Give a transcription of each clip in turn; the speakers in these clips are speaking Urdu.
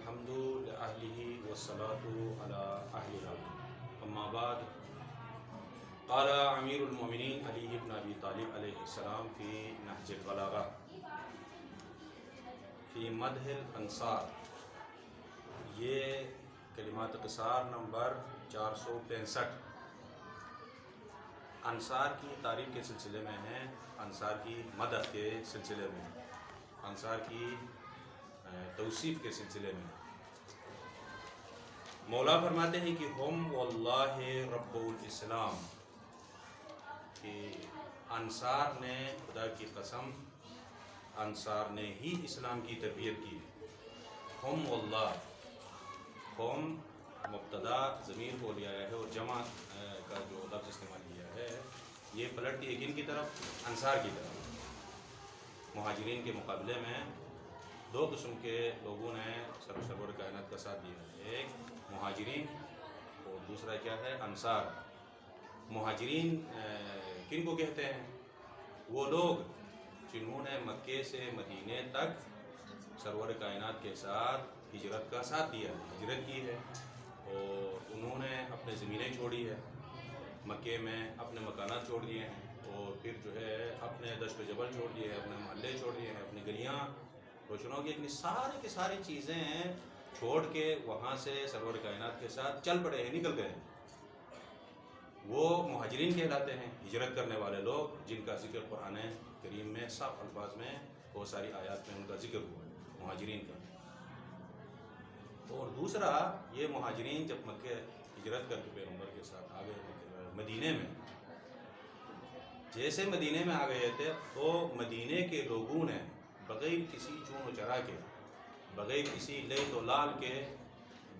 الحمد لأهله والصلاة على أهلها أما بعد قال أمير المؤمنين علي بن أبي طالب عليه السلام في نهج البلاغة في مدح الأنصار. یہ کلمات قصار نمبر 465 انصار کی تعریف کے سلسلے میں ہیں، انصار کی مدح کے سلسلے میں، انصار کی توصیف کے سلسلے میں. مولا فرماتے ہیں کہ ہم واللہ رب الاسلام، کہ انصار نے خدا کی قسم انصار نے ہی اسلام کی تربیت کی. ہم واللہ، ہم مبتدا ضمیر کو لیا ہے اور جمع کا جو لفظ استعمال کیا ہے یہ پلٹتی ہے کن کی طرف؟ انصار کی طرف. مہاجرین کے مقابلے میں دو قسم کے لوگوں نے سرور کائنات کا ساتھ دیا ہے، ایک مہاجرین اور دوسرا کیا ہے؟ انصار. مہاجرین کن کو کہتے ہیں؟ وہ لوگ جنہوں نے مکے سے مدینے تک سرور کائنات کے ساتھ ہجرت کا ساتھ دیا ہے، ہجرت کی ہے اور انہوں نے اپنے زمینیں چھوڑی ہے، مکے میں اپنے مکانات چھوڑ دیے ہیں اور پھر جو ہے اپنے دشت و جبل چھوڑ دیے ہیں، اپنے محلے چھوڑ دیے ہیں، اپنی گلیاں روشنوں کی، اتنی ساری کی ساری چیزیں چھوڑ کے وہاں سے سرور کائنات کے ساتھ چل پڑے ہیں، نکل گئے ہیں. وہ مہاجرین کہلاتے ہیں، ہجرت کرنے والے لوگ جن کا ذکر قرآن کریم میں صاف الفاظ میں بہت ساری آیات میں ان کا ذکر ہوا ہے، مہاجرین کا. اور دوسرا یہ مہاجرین جب مکہ ہجرت کر کے پیغمبر کے ساتھ آ گئے مدینے میں، جیسے مدینے میں آ گئے تھے تو مدینے کے لوگوں نے بغیر کسی چون و چرا کے، بغیر کسی لیت و لال کے،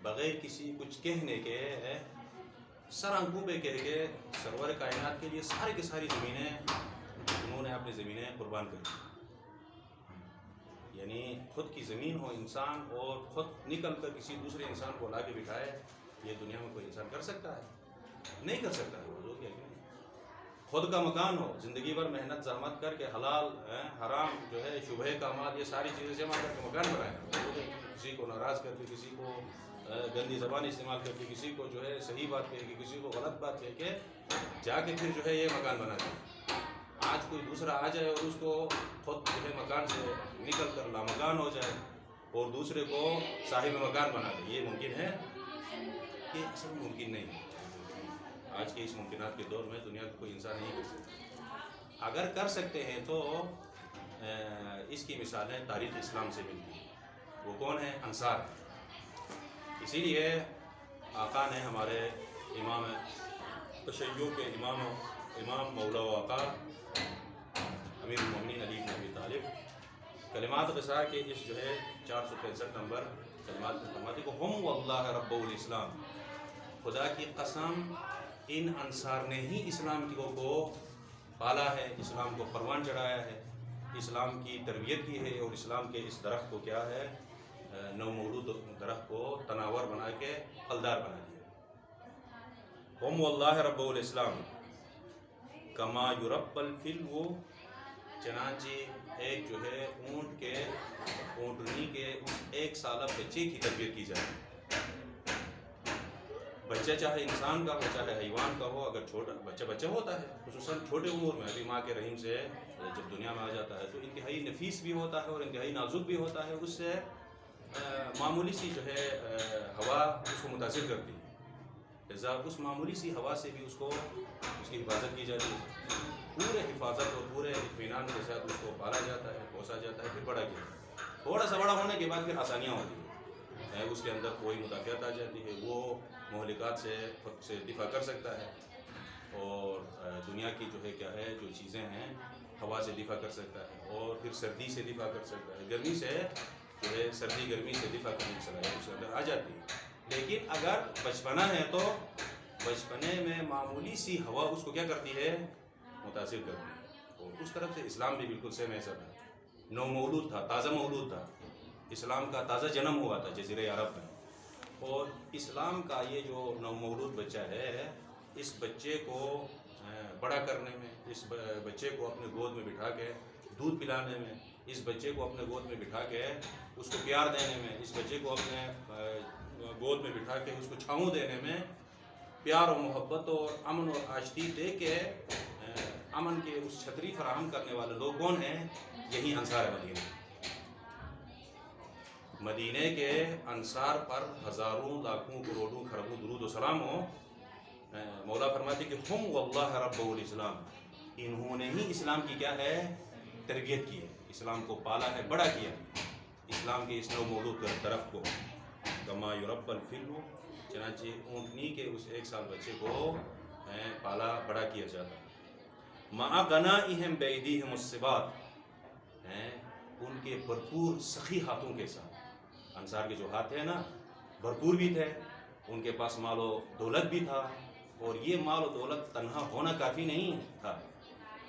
بغیر کسی کچھ کہنے کے، سر آنکھوں پہ کہہ کے سرور کائنات کے لیے ساری کی ساری زمینیں انہوں نے اپنی زمینیں قربان کر دی. یعنی خود کی زمین ہو انسان اور خود نکل کر کسی دوسرے انسان کو لا کے بٹھائے، یہ دنیا میں کوئی انسان کر سکتا ہے؟ نہیں کر سکتا ہے. وہ کیا کہ خود کا مکان ہو، زندگی بھر محنت زحمت کر کے حلال حرام جو ہے شبہ کامات یہ ساری چیزیں جمع کر کے مکان بنائے، کسی کو ناراض کر کے، کسی کو گندی زبان استعمال کر کے، کسی کو جو ہے صحیح بات کہہ کے، کسی کو غلط بات کہہ کے جا کے پھر جو ہے یہ مکان بنا دیں. آج کوئی دوسرا آ جائے اور اس کو خود جو ہے مکان سے نکل کر لامکان ہو جائے اور دوسرے کو صاحب مکان بنا دے، یہ ممکن ہے؟ یہ اصل ممکن نہیں ہے. آج کے اس ممکنات کے دور میں دنیا کا کوئی انسان نہیں کر سکتا. اگر کر سکتے ہیں تو اس کی مثالیں تاریخ اسلام سے ملتی ہیں. وہ کون ہیں؟ انصار. اسی لیے آقا نے ہمارے امام تشیع کے امام مولا و آقا امیر المومنین علی بن ابی طالب کلمات قصار کے اس جو ہے 465 نمبر کلمات میں فرماتے کہ ہم واللہ رب الاسلام، خدا کی قسم ان انصار نے ہی اسلام کو پالا ہے، اسلام کو پروان چڑھایا ہے، اسلام کی تربیت کی ہے اور اسلام کے اس درخت کو کیا ہے؟ نومولود درخت کو تناور بنا کے پھلدار بنا دیا. ہم واللہ رب الاسلام کما یرب الفلو، چنانچہ ایک جو ہے اونٹنی کے ایک سالہ بچے کی تربیت کی جائے. بچہ چاہے انسان کا ہو چاہے حیوان کا ہو، اگر چھوٹا بچہ ہوتا ہے خصوصاً چھوٹے عمر میں، ابھی ماں کے رحم سے جب دنیا میں آ جاتا ہے تو انتہائی نفیس بھی ہوتا ہے اور انتہائی نازک بھی ہوتا ہے. اس سے معمولی سی جو ہے ہوا اس کو متاثر کرتی ہے، لہٰذا اس معمولی سی ہوا سے بھی اس کی حفاظت کی جاتی ہے. پورے حفاظت اور پورے اطمینان کے ساتھ اس کو پالا جاتا ہے، پوسا جاتا ہے، پھر بڑا کیا جاتا ہے. تھوڑا سا بڑا ہونے کے بعد پھر آسانیاں ہوتی ہیں، اس کے اندر کوئی مدافعت آ جاتی ہے، وہ مہلکات سے خود سے دفاع کر سکتا ہے اور دنیا کی جو ہے کیا ہے جو چیزیں ہیں ہوا سے دفاع کر سکتا ہے اور پھر سردی سے دفاع کر سکتا ہے، گرمی سے جو ہے سردی گرمی سے دفاع کرنے کی صلاحیت اس کے اندر آ جاتی ہے. لیکن اگر بچپنا ہے تو بچپنے میں معمولی سی ہوا اس کو کیا کرتی ہے؟ متاثر کرتی ہے. اور اس طرف سے اسلام بھی بالکل سیم ایسا تھا. نو مولود تھا، تازہ مولود تھا، اسلام کا تازہ جنم ہوا تھا جزیرہ عرب میں. اور اسلام کا یہ جو نو مولود بچہ ہے، اس بچے کو بڑا کرنے میں، اس بچے کو اپنے گود میں بٹھا کے دودھ پلانے میں، اس بچے کو اپنے گود میں بٹھا کے اس کو پیار دینے میں، اس بچے کو اپنے گود میں بٹھا کے اس کو چھاؤں دینے میں پیار و محبت اور امن اور آشتی دے کے امن کے اس چھتری فراہم کرنے والے لوگ کون ہیں؟ یہی انصار مدینہ۔ مدینہ کے انصار پر ہزاروں لاکھوں کروڑوں خربوں درود و سلام ہو۔ مولا فرماتے کہ ہم واللہ رب الاسلام، انہوں نے ہی اسلام کی کیا ہے؟ تربیت کی ہے، اسلام کو پالا ہے، بڑا کیا ہے، اسلام کے اس نو مولود درخت کو کما یرب الفل، چنانچہ اونٹنی کے اس 1 سال بچے کو پالا بڑا کیا جاتا ہے۔ مع غنائہم بایدیہم الصبات، ان کے بھرپور سخی ہاتھوں کے ساتھ۔ انصار کے جو ہاتھ ہیں نا بھرپور بھی تھے، ان کے پاس مال و دولت بھی تھا، اور یہ مال و دولت تنہا ہونا کافی نہیں تھا،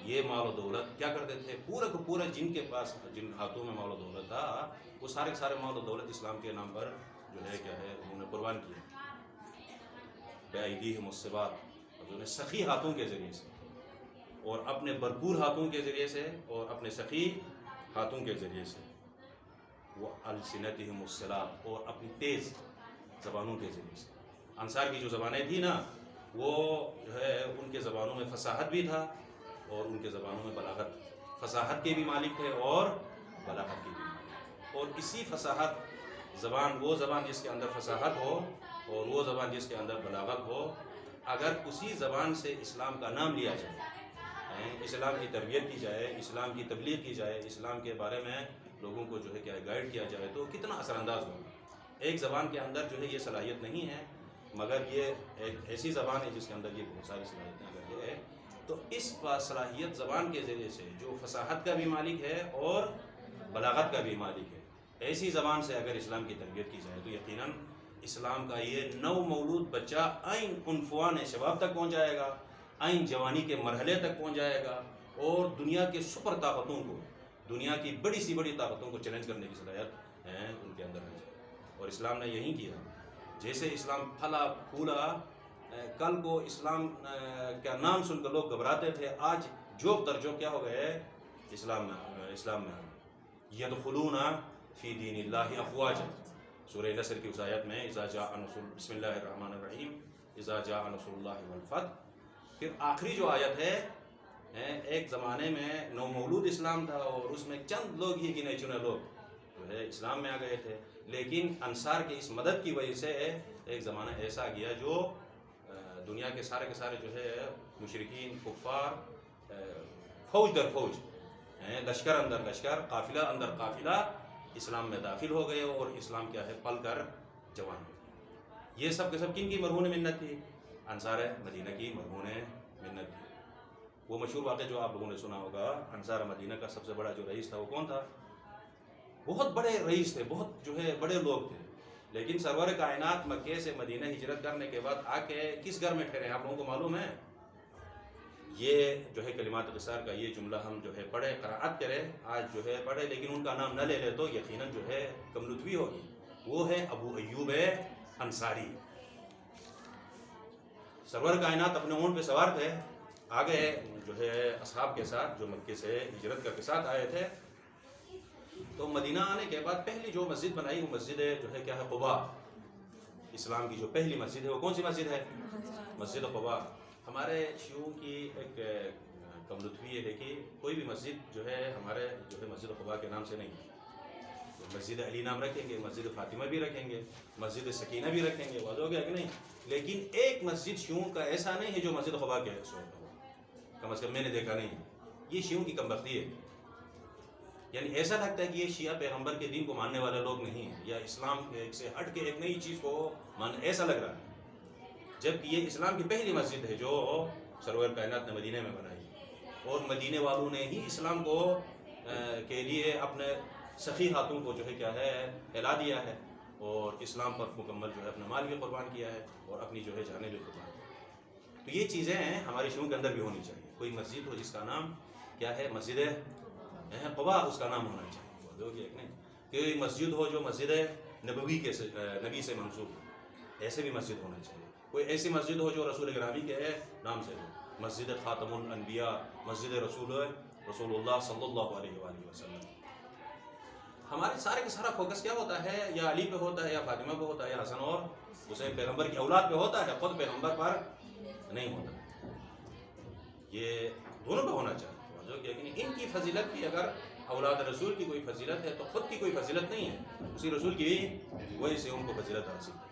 یہ مال و دولت کیا کرتے تھے؟ پورا کو پورا جن کے پاس جن ہاتھوں میں مال و دولت تھا وہ سارے مال و دولت اسلام کے نام پر جو ہے کیا ہے انہوں نے قربان کیا بایدیہم الصبات، انہوں نے سخی ہاتھوں کے ذریعے سے اور اپنے بھرپور ہاتھوں کے ذریعے سے اور اپنے سخی ہاتھوں کے ذریعے سے، وہ السنتہم الصلات، اور اپنی تیز زبانوں کے ذریعے سے۔ انصار کی جو زبانیں تھیں نا وہ جو ہے ان کے زبانوں میں فصاحت بھی تھا اور ان کے زبانوں میں بلاغت، فصاحت کے بھی مالک تھے اور بلاغت کے بھی مالک، اور اسی فصاحت زبان، وہ زبان جس کے اندر فصاحت ہو اور وہ زبان جس کے اندر بلاغت ہو، اگر اسی زبان سے اسلام کا نام لیا جائے، اسلام کی تربیت کی جائے، اسلام کی تبلیغ کی جائے، اسلام کے بارے میں لوگوں کو جو ہے کیا گائیڈ کیا جائے تو کتنا اثر انداز ہوگا۔ ایک زبان کے اندر جو ہے یہ صلاحیت نہیں ہے، مگر یہ ایک ایسی زبان ہے جس کے اندر یہ بہت ساری صلاحیتیں اگر یہ ہے تو اس صلاحیت زبان کے ذریعے سے جو فصاحت کا بھی مالک ہے اور بلاغت کا بھی مالک ہے، ایسی زبان سے اگر اسلام کی تربیت کی جائے تو یقیناً اسلام کا یہ نو مولود بچہ عین عنفوان شباب تک پہنچ جائے گا، عین جوانی کے مرحلے تک پہنچ جائے گا، اور دنیا کے سپر طاقتوں کو، دنیا کی بڑی سی بڑی طاقتوں کو چیلنج کرنے کی صلاحیت ان کے اندر ہے۔ اور اسلام نے یہی کیا، جیسے اسلام پھلا پھولا، کل کو اسلام کا نام سن کر لوگ گھبراتے تھے، آج جوب تر جوب کیا ہو گئے اسلام میں یدخلون فی دین اللہ افواجا۔ سورہ نصر کی اس آیت میں اذا جاء نصر، بسم اللہ الرحمن الرحیم، اذا جاء نصر اللہ والفتح۔ پھر آخری جو آیت ہے، ایک زمانے میں نو مولود اسلام تھا اور اس میں چند لوگ ہی گنے چنے لوگ جو ہے اسلام میں آ گئے تھے، لیکن انصار کی اس مدد کی وجہ سے ایک زمانہ ایسا گیا جو دنیا کے سارے جو ہے مشرکین، کفار، فوج در فوج، لشکر اندر لشکر، قافلہ اندر قافلہ اسلام میں داخل ہو گئے، اور اسلام کیا ہے پل کر جوان ہو گئے۔ یہ سب کے سب کن کی مرہون منت تھی؟ انصار مدینہ کی مرہون منت تھی۔ وہ مشہور واقعہ جو آپ لوگوں نے سنا ہوگا، انصار مدینہ کا سب سے بڑا جو رئیس تھا وہ کون تھا؟ بہت بڑے رئیس تھے، بہت جو ہے بڑے لوگ تھے، لیکن سرور کائنات مکے سے مدینہ ہجرت کرنے کے بعد آ کے کس گھر میں ٹھہرے ہیں آپ لوگوں کو معلوم ہے؟ یہ جو ہے کلمات قصار کا یہ جملہ ہم جو ہے پڑھے، قرأت کرے، آج جو ہے پڑھے، لیکن ان کا نام نہ لے لے تو یقیناً جو ہے کم لطفی ہوگی۔ وہ ہے ابو ایوب انصاری۔ سرور کائنات اپنے اونٹ پہ سوار تھے، آگے جو ہے اصحاب کے ساتھ جو مکے سے ہجرت کر کے ساتھ آئے تھے، تو مدینہ آنے کے بعد پہلی جو مسجد بنائی وہ مسجد جو ہے کیا ہے قباء۔ اسلام کی جو پہلی مسجد ہے وہ کون سی مسجد ہے؟ مسجد قباء۔ ہمارے شیعوں کی ایک کم لطفی یہ ہے کہ کوئی بھی مسجد جو ہے ہمارے جو ہے مسجد قباء کے نام سے نہیں ہے، مسجد علی نام رکھیں گے، مسجد فاطمہ بھی رکھیں گے، مسجد سکینہ بھی رکھیں گے، واضح ہو گیا کہ نہیں؟ لیکن ایک مسجد شیعوں کا ایسا نہیں ہے جو مسجد قباء کے سو کم از کم میں نے دیکھا نہیں ہے۔ یہ شیعوں کی کم بختی ہے، یعنی ایسا لگتا ہے کہ یہ شیعہ پیغمبر کے دین کو ماننے والے لوگ نہیں ہیں، یا اسلام سے ہٹ کے ایک نئی چیز کو ایسا لگ رہا ہے، جبکہ یہ اسلام کی پہلی مسجد ہے جو سرور کائنات نے مدینہ میں بنائی، اور مدینے والوں نے ہی اسلام کو کے لیے اپنے سخی ہاتھوں کو جو ہے کیا ہے پھیلا دیا ہے، اور اسلام پر مکمل جو ہے اپنا مال بھی قربان کیا ہے اور اپنی جو ہے جانیں بھی قربان کی ہے۔ تو یہ چیزیں ہیں ہمارے شیعوں کے اندر بھی ہونی چاہیے، کوئی مسجد ہو جس کا نام کیا ہے مسجد قباء، اس کا نام ہونا چاہیے، جو کہ ایک نہیں کہ مسجد ہو جو مسجد نبوی کے نبی سے منسوب ہو، ایسے بھی مسجد ہونا چاہیے۔ کوئی ایسی مسجد ہو جو رسول گرامی کے نام سے ہو، مسجد خاتم الانبیاء، مسجد رسول اللہ صلی اللہ علیہ وآلہ وسلم، ہمارے سارے کا سارا فوکس کیا ہوتا ہے؟ یا علی پہ ہوتا ہے، یا فاطمہ پہ ہوتا ہے، یا حسن اور حسین پیغمبر کی اولاد پہ ہوتا ہے، خود پیغمبر پر نہیں ہوتا۔ یہ دونوں پہ ہونا چاہیے، لیکن ان کی فضیلت کی اگر اولاد رسول کی کوئی فضیلت ہے تو خود کی کوئی فضیلت نہیں ہے، اسی رسول کی وجہ سے ان کو فضیلت حاصل ہے۔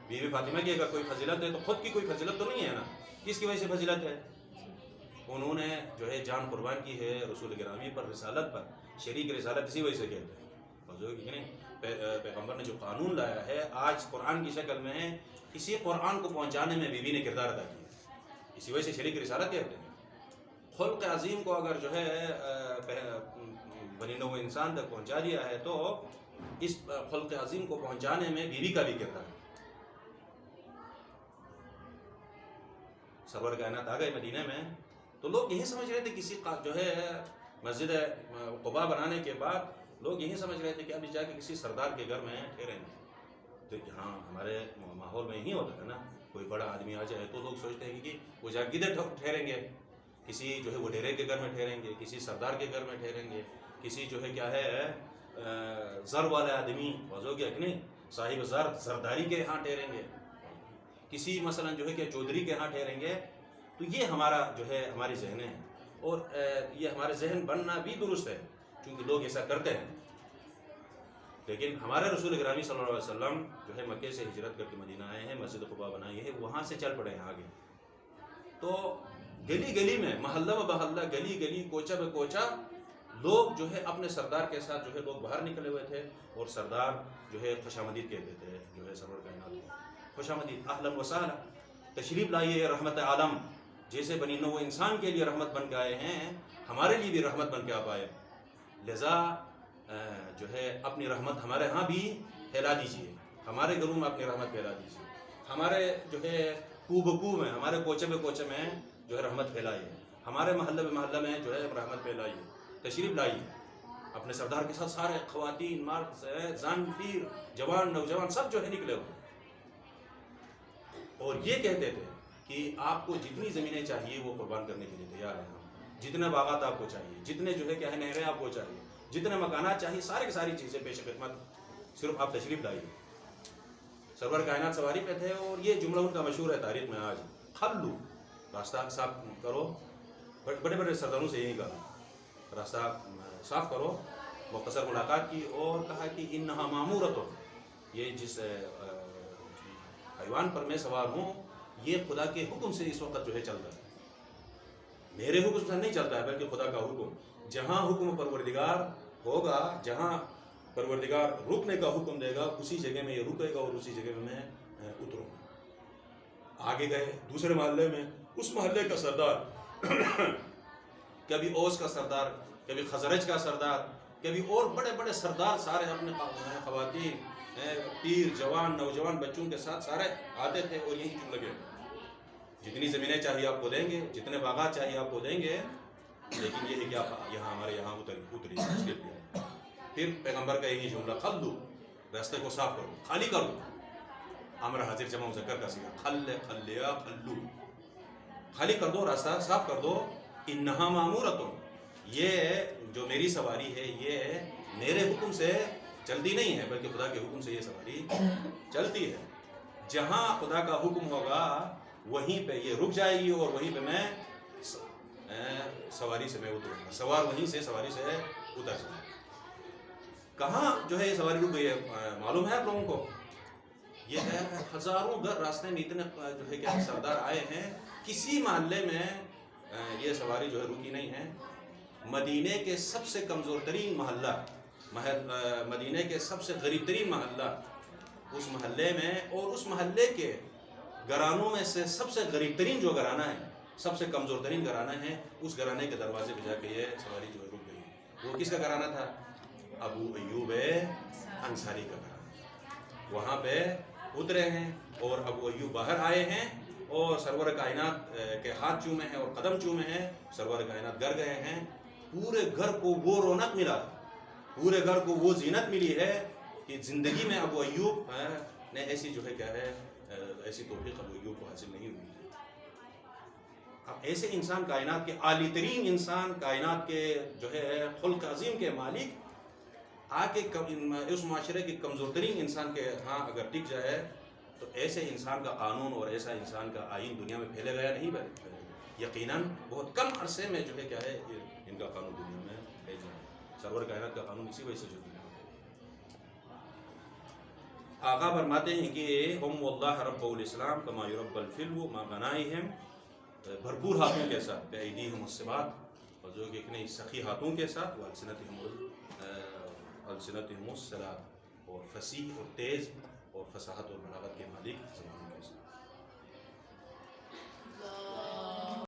بی بی فاطمہ کی اگر کوئی فضیلت ہے تو خود کی کوئی فضیلت تو نہیں ہے نا، کس کی وجہ سے فضیلت ہے؟ انہوں نے جو ہے جان قربان کی ہے رسول گرامی پر، رسالت پر، شریک رسالت اسی وجہ سے کہتے ہیں۔ پیغمبر نے جو قانون لایا ہے آج قرآن کی شکل میں ہے، اسی قرآن کو پہنچانے میں بیوی نے کردار ادا کیا، اسی وجہ سے شریک رسالت کہتے ہیں۔ خلق عظیم کو اگر جو ہے بنی نوع انسان تک پہنچا دیا ہے تو اس خلق عظیم کو پہنچانے میں بیوی کا بھی کردار ہے۔ سرور کائنات آ گئے مدینہ میں تو لوگ یہی سمجھ رہے تھے، کسی جو ہے مسجد قباء بنانے کے بعد لوگ یہی سمجھ رہے تھے کہ ابھی جا کے کسی سردار کے گھر میں ٹھہریں گے۔ تو یہاں ہمارے ماحول میں یہی ہوتا ہے نا، کوئی بڑا آدمی آ جائے تو لوگ سوچتے ہیں کہ وہ جا کے کدھر ٹھہریں گے، کسی جو ہے وہ ڈیرے کے گھر میں ٹھہریں گے، کسی سردار کے گھر میں ٹھہریں گے، کسی جو ہے کیا ہے زر والے آدمی وضو کیا کہ نہیں صاحب زر زرداری کے ہاں ٹھہریں گے، کسی مثلا جو ہے کہ چودھری کے ہاں ٹھہریں گے۔ تو یہ ہمارا جو ہے ہماری ذہن ہے، اور یہ ہمارے ذہن بننا بھی درست ہے کیونکہ لوگ ایسا کرتے ہیں۔ لیکن ہمارے رسول گرامی صلی اللہ علیہ وسلم جو ہے مکے سے ہجرت کر کے مدینہ آئے ہیں، مسجد قباء بنائی ہے، وہاں سے چل پڑے ہیں آگے۔ تو گلی گلی میں، محلہ و محلہ، گلی گلی، کوچہ بے کوچہ لوگ جو ہے اپنے سردار کے ساتھ جو ہے لوگ باہر نکلے ہوئے تھے، اور سردار جو ہے خوش آمدید کہتے تھے، جو ہے سرور کائنات کو خوش آمدید، اہلا و سہلا، تشریف لائیے رحمت عالم، جیسے بنی نوع انسان کے لیے رحمت بن کے آئے ہیں، ہمارے لیے بھی رحمت بن کے آپ آئے، لذا جو ہے اپنی رحمت ہمارے ہاں بھی پھیلا دیجیے، ہمارے گھروں میں اپنی رحمت پھیلا دیجیے، ہمارے جو ہے کو بکو میں، ہمارے کوچے میں کوچے میں جو ہے رحمت پھیلائیے، ہمارے محلہ میں محلہ میں جو ہے رحمت پھیلائیے، تشریف لائیے اپنے سردار کے ساتھ، سارے خواتین، مرد، زن، پیر، جوان، نوجوان سب جو ہے نکلے ہوئے، اور یہ کہتے تھے کہ آپ کو جتنی زمینیں چاہیے وہ قربان کرنے کے لیے تیار ہیں ہم، جتنے باغات آپ کو چاہیے، جتنے جو ہے کیا ہے نہریں آپ کو چاہیے، جتنے مکانات چاہیے، سارے کی ساری چیزیں پیش خدمت، صرف آپ تشریف لائیے۔ سرور کائنات سواری پہ تھے، اور یہ جملہ ان کا مشہور ہے تاریخ میں آج، خلو، راستہ صاف کرو، بڑے بڑے سرداروں سے یہی کہا، راستہ صاف کرو، مختصر ملاقات کی، اور کہا کہ انہا معمورۃ، یہ جس حیوان پر میں سوار ہوں یہ خدا کے حکم سے اس وقت جو ہے چلتا ہے، میرے حکم سے نہیں چلتا ہے بلکہ خدا کا حکم، جہاں حکم پروردگار ہوگا، جہاں پروردگار رکنے کا حکم دے گا اسی جگہ میں یہ رکے گا، اور اسی جگہ میں میں اتروں گا۔ آگے گئے دوسرے محلے میں، اس محلے کا سردار کبھی اوس کا سردار، کبھی خزرج کا سردار، کبھی اور بڑے بڑے سردار سارے اپنے خواتین، پیر، جوان، نوجوان بچوں کے ساتھ سارے آتے تھے، اور یہی کیوں لگے، جتنی زمینیں چاہیے آپ کو دیں گے، جتنے باغات چاہیے آپ کو دیں گے، لیکن یہ ہے کہ آپ یہاں ہمارے یہاں اتری۔ پھر پیغمبر کا یہی جملہ، خلو، راستے کو صاف کرو، خالی کرو، امر حاضر جمع مذکر کا صیغہ، خلیا، خلو، خالی کر دو، راستہ صاف کر دو، انہا معمورۃ، یہ جو میری سواری ہے یہ میرے حکم سے چلتی نہیں ہے بلکہ خدا کے حکم سے یہ سواری چلتی ہے، جہاں خدا کا حکم ہوگا وہیں پہ یہ رک جائے گی، اور وہیں پہ میں سواری سے میں اتروں گا، سوار وہیں سے سواری سے اتر جائے۔ کہاں جو ہے یہ سواری رک گئی ہے معلوم ہے آپ لوگوں کو؟ یہ ہے ہزاروں گھر راستے میں اتنے جو ہے کہ سردار آئے ہیں، کسی محلے میں یہ سواری جو ہے رکی نہیں ہے۔ مدینے کے سب سے کمزور ترین محلہ، مدینے کے سب سے غریب ترین محلہ، اس محلے میں، اور اس محلے کے گھرانوں میں سے سب سے غریب ترین جو گھرانہ ہے، سب سے کمزور ترین گھرانہ ہے، اس گھرانے کے دروازے پہ جا کے یہ سواری جو ہے رک گئی۔ وہ کس کا گھرانہ تھا؟ ابو ایوب انصاری کا گھرانہ۔ وہاں پہ اترے ہیں، اور ابو ایوب باہر آئے ہیں، اور سرور کائنات کے ہاتھ چومے ہیں اور قدم چومے ہیں، سرور کائنات گھر گئے ہیں، پورے گھر کو وہ رونق ملا، پورے گھر کو وہ زینت ملی ہے کہ زندگی میں ابو ایوب نے ایسی جو ہے کیا ہے ایسی توفیق ابو ایوب کو حاصل نہیں ہوئی۔ اب ایسے انسان، کائنات کے عالی ترین انسان، کائنات کے جو ہے خلق عظیم کے مالک، آ کے اس معاشرے کے کمزور ترین انسان کے ہاں اگر ٹک جائے تو ایسے انسان کا قانون اور ایسا انسان کا آئین دنیا میں پھیلے گیا نہیں پھیلے گا. یقیناً بہت کم عرصے میں جو ہے کیا ہے ان کا قانون دنیا میں پھیل جائے. سرور کائنات کا قانون اسی وجہ سے جو دنیا میں آقا فرماتے ہیں کہ ہم واللہ رب الاسلام کما یرب الفلو ما بنائہم، بھرپور ہاتھوں کے ساتھ، بأیدیہم الصبات، اور جو کہ اتنے سخی ہاتھوں کے ساتھ، السنتہم الصلاۃ، اور فصیح اور تیز اور فصاحت اور بلاغت کے مالک زبانوں کے ساتھ.